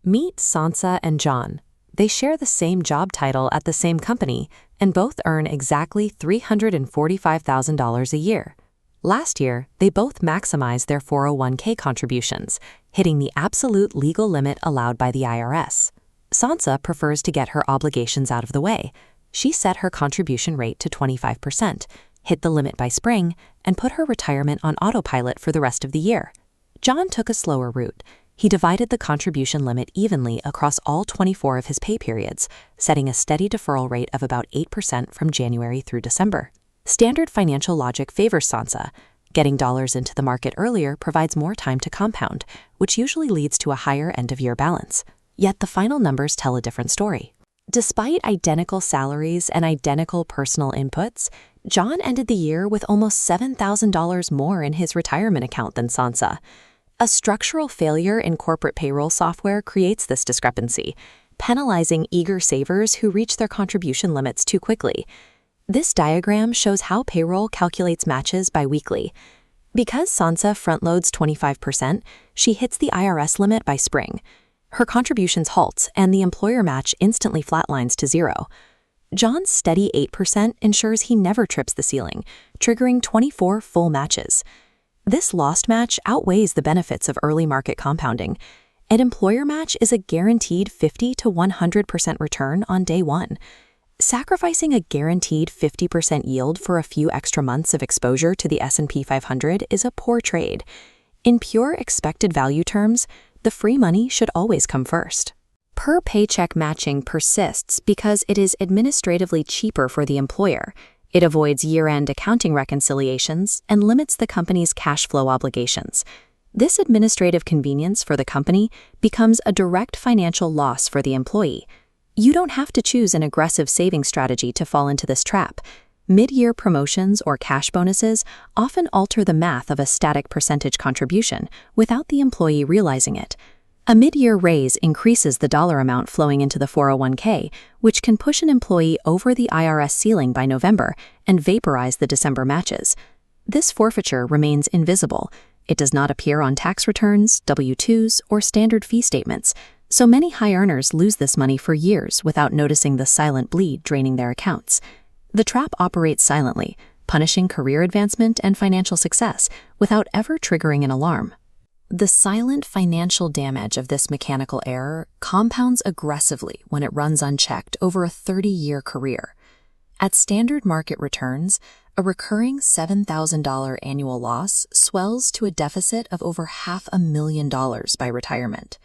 Meet Sansa and Jon. They share the same job title at the same company and both earn exactly $345,000 a year. Last year, they both maximized their 401k contributions, hitting the absolute legal limit allowed by the IRS. Sansa prefers to get her obligations out of the way. She set her contribution rate to 25%, hit the limit by spring, and put her retirement on autopilot for the rest of the year. Jon took a slower route. He divided the contribution limit evenly across all 24 of his pay periods, setting a steady deferral rate of about 8% from January through December. Standard financial logic favors Sansa. Getting dollars into the market earlier provides more time to compound, which usually leads to a higher end-of-year balance. Yet the final numbers tell a different story. Despite identical salaries and identical personal inputs, Jon ended the year with almost $7,000 more in his retirement account than Sansa. A structural failure in corporate payroll software creates this discrepancy, penalizing eager savers who reach their contribution limits too quickly. This diagram shows how payroll calculates matches biweekly. Because Sansa front-loads 25%, she hits the IRS limit by spring. Her contributions halt, and the employer match instantly flatlines to zero. Jon's steady 8% ensures he never trips the ceiling, triggering 24 full matches. This lost match outweighs the benefits of early market compounding. An employer match is a guaranteed 50 to 100% return on day one. Sacrificing a guaranteed 50% yield for a few extra months of exposure to the S&P 500 is a poor trade. In pure expected value terms, the free money should always come first. Per paycheck matching persists because it is administratively cheaper for the employer. It avoids year-end accounting reconciliations and limits the company's cash flow obligations. This administrative convenience for the company becomes a direct financial loss for the employee. You don't have to choose an aggressive saving strategy to fall into this trap. Mid-year promotions or cash bonuses often alter the math of a static percentage contribution without the employee realizing it. A mid-year raise increases the dollar amount flowing into the 401k, which can push an employee over the IRS ceiling by November and vaporize the December matches. This forfeiture remains invisible. It does not appear on tax returns, W-2s, or standard fee statements, so many high earners lose this money for years without noticing the silent bleed draining their accounts. The trap operates silently, punishing career advancement and financial success without ever triggering an alarm. The silent financial damage of this mechanical error compounds aggressively when it runs unchecked over a 30-year career. At standard market returns, a recurring $7,000 annual loss swells to a deficit of over $500,000 by retirement.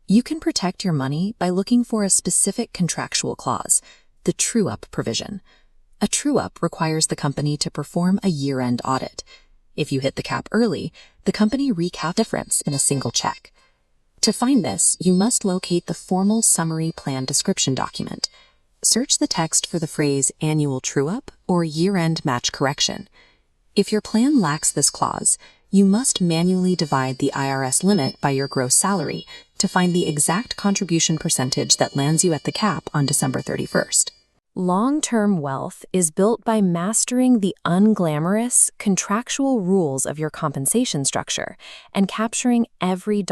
You can protect your money by looking for a specific contractual clause, the true-up provision. A true-up requires the company to perform a year-end audit. If you hit the cap early, the company recaps the difference in a single check. To find this, you must locate the formal summary plan description document. Search the text for the phrase annual true-up or year-end match correction. If your plan lacks this clause, you must manually divide the IRS limit by your gross salary to find the exact contribution percentage that lands you at the cap on December 31st. Long-term wealth is built by mastering the unglamorous, contractual rules of your compensation structure and capturing every